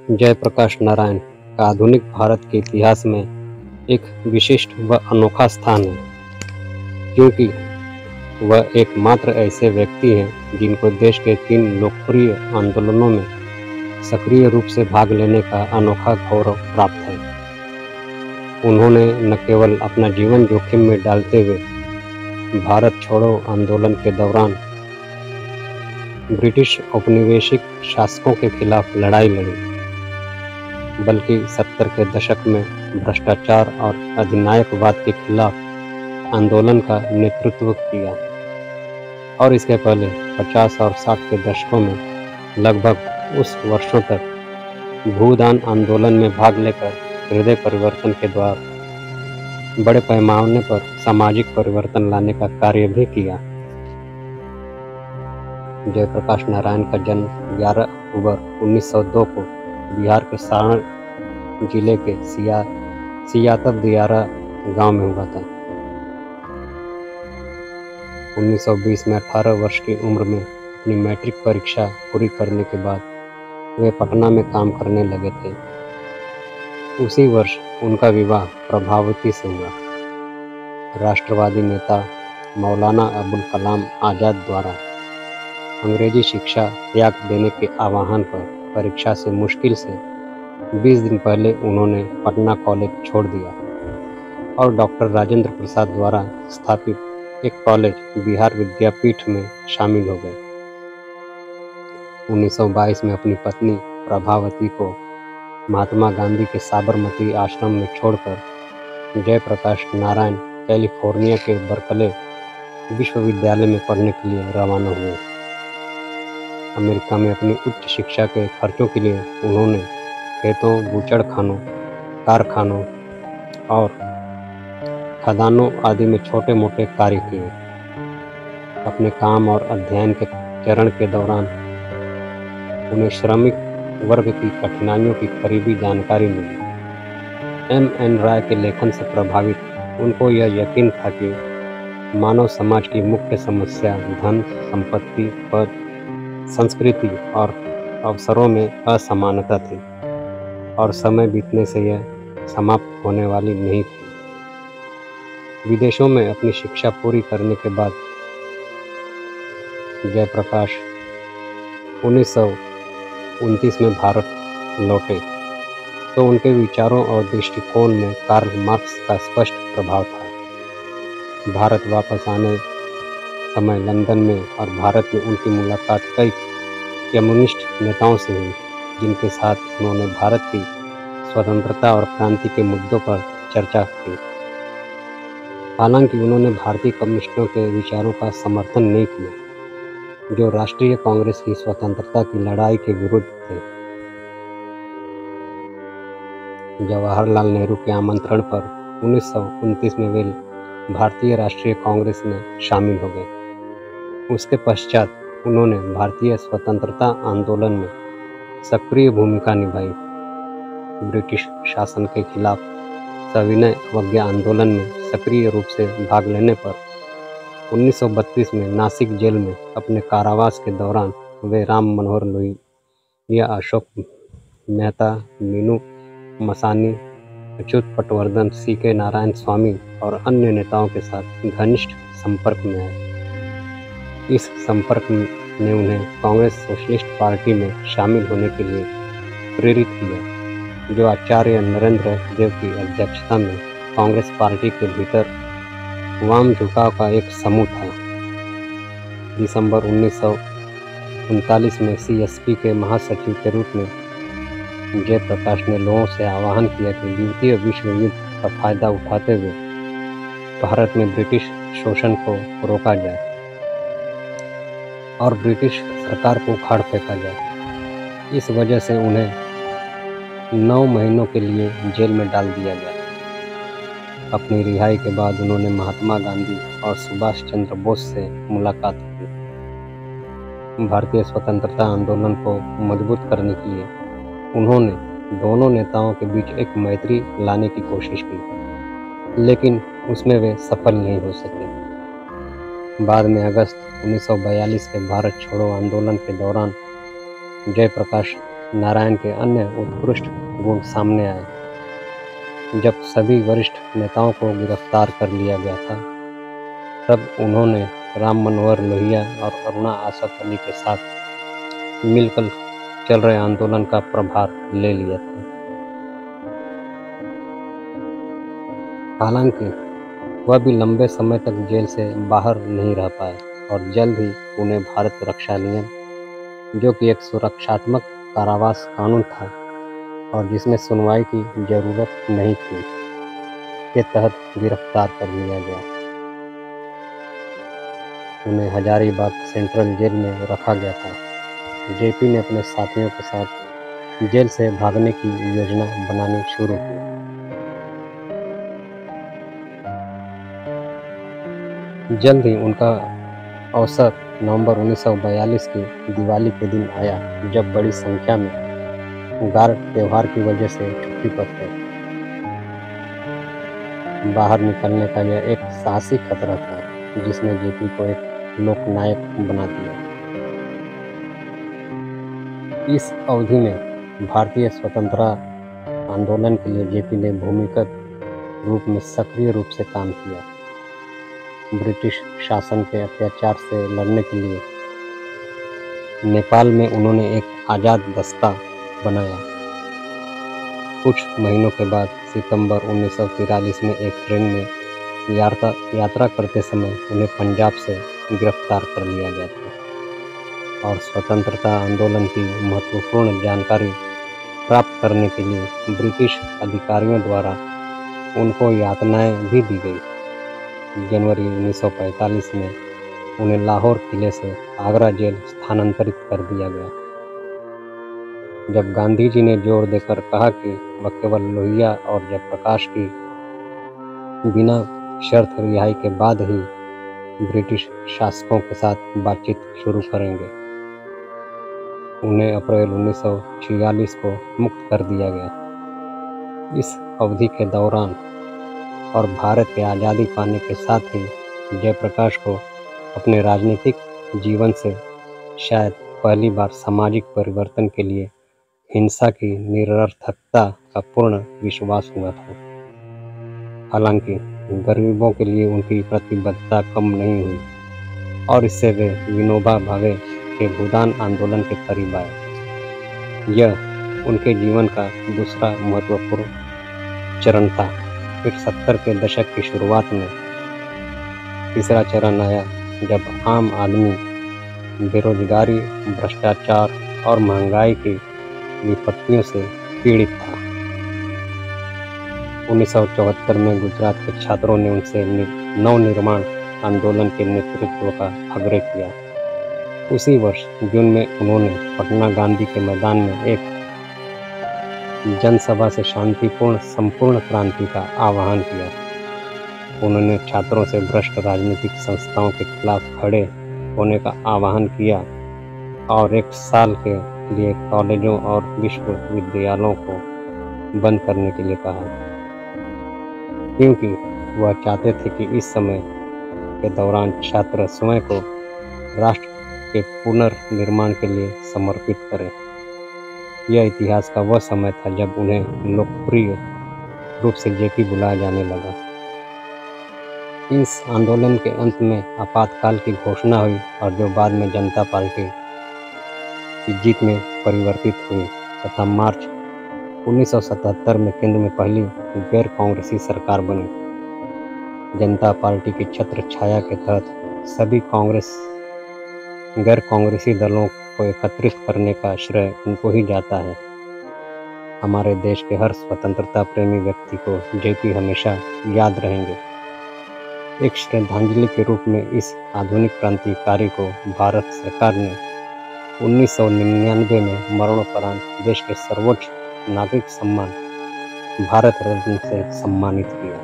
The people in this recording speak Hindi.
जयप्रकाश नारायण का आधुनिक भारत के इतिहास में एक विशिष्ट व अनोखा स्थान है, क्योंकि वह एकमात्र ऐसे व्यक्ति हैं जिनको देश के 3 लोकप्रिय आंदोलनों में सक्रिय रूप से भाग लेने का अनोखा गौरव प्राप्त है। उन्होंने न केवल अपना जीवन जोखिम में डालते हुए भारत छोड़ो आंदोलन के दौरान ब्रिटिश औपनिवेशिक शासकों के खिलाफ लड़ाई लड़ी, बल्कि 70 के दशक में भ्रष्टाचार और अधिनायकवाद के खिलाफ आंदोलन का नेतृत्व किया और इसके पहले 50 और 60 के दशकों में लगभग उस वर्षों तक भूदान आंदोलन में भाग लेकर हृदय परिवर्तन के द्वारा बड़े पैमाने पर सामाजिक परिवर्तन लाने का कार्य भी किया। जयप्रकाश नारायण का जन्म 11 अक्टूबर 1902 को बिहार के सारण जिले के सियातब दियारा गांव में हुआ था। 1920 में 18 वर्ष की उम्र में अपनी मैट्रिक परीक्षा पूरी करने के बाद वे पटना में काम करने लगे थे। उसी वर्ष उनका विवाह प्रभावती से हुआ। राष्ट्रवादी नेता मौलाना अबुल कलाम आज़ाद द्वारा अंग्रेजी शिक्षा त्याग देने के आह्वान पर परीक्षा से मुश्किल से 20 दिन पहले उन्होंने पटना कॉलेज छोड़ दिया और डॉक्टर राजेंद्र प्रसाद द्वारा स्थापित एक कॉलेज बिहार विद्यापीठ में शामिल हो गए। 1922 में अपनी पत्नी प्रभावती को महात्मा गांधी के साबरमती आश्रम में छोड़कर जयप्रकाश नारायण कैलिफोर्निया के बर्कले विश्वविद्यालय में पढ़ने के लिए रवाना हुए। अमेरिका में अपनी उच्च शिक्षा के खर्चों के लिए उन्होंने खेतों, बूचड़खानों, कारखानों और खदानों आदि में छोटे मोटे कार्य किए। अपने काम और अध्ययन के चरण के दौरान उन्हें श्रमिक वर्ग की कठिनाइयों की करीबी जानकारी मिली। M.N. राय के लेखन से प्रभावित उनको यह यकीन था कि मानव समाज की मुख्य समस्या धन, संपत्ति, पद, संस्कृति और अवसरों में असमानता थी और समय बीतने से यह समाप्त होने वाली नहीं थी। विदेशों में अपनी शिक्षा पूरी करने के बाद जयप्रकाश 1929 में भारत लौटे तो उनके विचारों और दृष्टिकोण में कार्ल मार्क्स का स्पष्ट प्रभाव था। भारत वापस आने समय लंदन में और भारत में उनकी मुलाकात कई कम्युनिस्ट नेताओं से हुई, जिनके साथ उन्होंने भारत की स्वतंत्रता और क्रांति के मुद्दों पर चर्चा की। हालांकि उन्होंने भारतीय कम्युनिस्टों के विचारों का समर्थन नहीं किया, जो राष्ट्रीय कांग्रेस की स्वतंत्रता की लड़ाई के विरुद्ध थे। जवाहरलाल नेहरू के आमंत्रण पर 1929 में वे भारतीय राष्ट्रीय कांग्रेस में शामिल हो गए। उसके पश्चात उन्होंने भारतीय स्वतंत्रता आंदोलन में सक्रिय भूमिका निभाई। ब्रिटिश शासन के खिलाफ सविनय अवज्ञा आंदोलन में सक्रिय रूप से भाग लेने पर 1932 में नासिक जेल में अपने कारावास के दौरान वे राम मनोहर लोहिया, अशोक मेहता, मीनू मसानी, अच्युत पटवर्धन, C.K. नारायण स्वामी और अन्य नेताओं के साथ घनिष्ठ संपर्क में आए। इस संपर्क ने उन्हें कांग्रेस सोशलिस्ट पार्टी में शामिल होने के लिए प्रेरित किया, जो आचार्य नरेंद्र देव की अध्यक्षता में कांग्रेस पार्टी के भीतर वाम झुकाव का एक समूह था। दिसंबर 1939 में CSP के महासचिव के रूप में जयप्रकाश ने लोगों से आह्वान किया कि द्वितीय विश्व युद्ध का फायदा उठाते हुए भारत में ब्रिटिश शोषण को रोका जाए और ब्रिटिश सरकार को उखाड़ फेंका जाए। इस वजह से उन्हें 9 महीनों के लिए जेल में डाल दिया गया। अपनी रिहाई के बाद उन्होंने महात्मा गांधी और सुभाष चंद्र बोस से मुलाकात की। भारतीय स्वतंत्रता आंदोलन को मजबूत करने के लिए उन्होंने दोनों नेताओं के बीच एक मैत्री लाने की कोशिश की, लेकिन उसमें वे सफल नहीं हो सके। बाद में अगस्त 1942 के भारत छोड़ो आंदोलन के दौरान जयप्रकाश नारायण के अन्य उत्कृष्ट गुण सामने आए। जब सभी वरिष्ठ नेताओं को गिरफ्तार कर लिया गया था, तब उन्होंने राम मनोहर लोहिया और अरुणा आसफ अली के साथ मिलकर चल रहे आंदोलन का प्रभार ले लिया था। हालांकि वह भी लंबे समय तक जेल से बाहर नहीं रह पाए और जल्द ही उन्हें भारत रक्षा नियम, जो कि एक सुरक्षात्मक कारावास कानून था और जिसमें सुनवाई की जरूरत नहीं थी, के तहत गिरफ्तार कर लिया गया। उन्हें हजारीबाग सेंट्रल जेल में रखा गया था। जेपी ने अपने साथियों के साथ जेल से भागने की योजना बनानी शुरू की। जल्द ही उनका अवसर नवंबर 1942 की दिवाली के दिन आया, जब बड़ी संख्या में गार्ड त्योहार की वजह से छुट्टी पर थे। बाहर निकलने का यह एक साहसी खतरा था, जिसने जेपी को एक लोकनायक बना दिया। इस अवधि में भारतीय स्वतंत्रता आंदोलन के लिए जेपी ने भूमिगत रूप में सक्रिय रूप से काम किया। ब्रिटिश शासन के अत्याचार से लड़ने के लिए नेपाल में उन्होंने एक आज़ाद दस्ता बनाया। कुछ महीनों के बाद सितंबर 1943 में एक ट्रेन में यात्रा करते समय उन्हें पंजाब से गिरफ्तार कर लिया गया था और स्वतंत्रता आंदोलन की महत्वपूर्ण जानकारी प्राप्त करने के लिए ब्रिटिश अधिकारियों द्वारा उनको यातनाएं भी दी गई। जनवरी 1945 में उन्हें लाहौर किले से आगरा जेल स्थानांतरित कर दिया गया। जब गांधी जी ने जोर देकर कहा कि वह केवल लोहिया और जयप्रकाश की बिना शर्त रिहाई के बाद ही ब्रिटिश शासकों के साथ बातचीत शुरू करेंगे, उन्हें अप्रैल 1946 को मुक्त कर दिया गया। इस अवधि के दौरान और भारत के आज़ादी पाने के साथ ही जयप्रकाश को अपने राजनीतिक जीवन से शायद पहली बार सामाजिक परिवर्तन के लिए हिंसा की निरर्थकता का पूर्ण विश्वास हुआ था। हालांकि गरीबों के लिए उनकी प्रतिबद्धता कम नहीं हुई और इससे वे विनोबा भावे के भूदान आंदोलन के करीब आए। यह उनके जीवन का दूसरा महत्वपूर्ण चरण था। फिर 70 के दशक की शुरुआत में तीसरा चरण आया, जब आम आदमी बेरोजगारी, भ्रष्टाचार और महंगाई की विपत्तियों से पीड़ित था। 1974 में गुजरात के छात्रों ने उनसे नवनिर्माण आंदोलन के नेतृत्व का आग्रह किया। उसी वर्ष जून में उन्होंने पटना गांधी के मैदान में एक जनसभा से शांतिपूर्ण संपूर्ण क्रांति का आह्वान किया। उन्होंने छात्रों से भ्रष्ट राजनीतिक संस्थाओं के खिलाफ खड़े होने का आह्वान किया और 1 साल के लिए कॉलेजों और विश्वविद्यालयों को बंद करने के लिए कहा, क्योंकि वह चाहते थे कि इस समय के दौरान छात्र स्वयं को राष्ट्र के पुनर्निर्माण के लिए समर्पित करें। यह इतिहास का वह समय था जब उन्हें लोकप्रिय रूप से जेपी बुलाया जाने लगा। इस आंदोलन के अंत में आपातकाल की घोषणा हुई और जो बाद में जनता पार्टी की जीत में परिवर्तित हुई तथा मार्च 1977 में केंद्र में पहली गैर कांग्रेसी सरकार बनी। जनता पार्टी की छत्र छाया के तहत सभी गैर कांग्रेसी दलों को एकत्रित करने का श्रेय उनको ही जाता है। हमारे देश के हर स्वतंत्रता प्रेमी व्यक्ति को जेपी हमेशा याद रहेंगे। एक श्रद्धांजलि के रूप में इस आधुनिक क्रांतिकारी को भारत सरकार ने 1999 में मरणोपरांत देश के सर्वोच्च नागरिक सम्मान भारत रत्न से सम्मानित किया।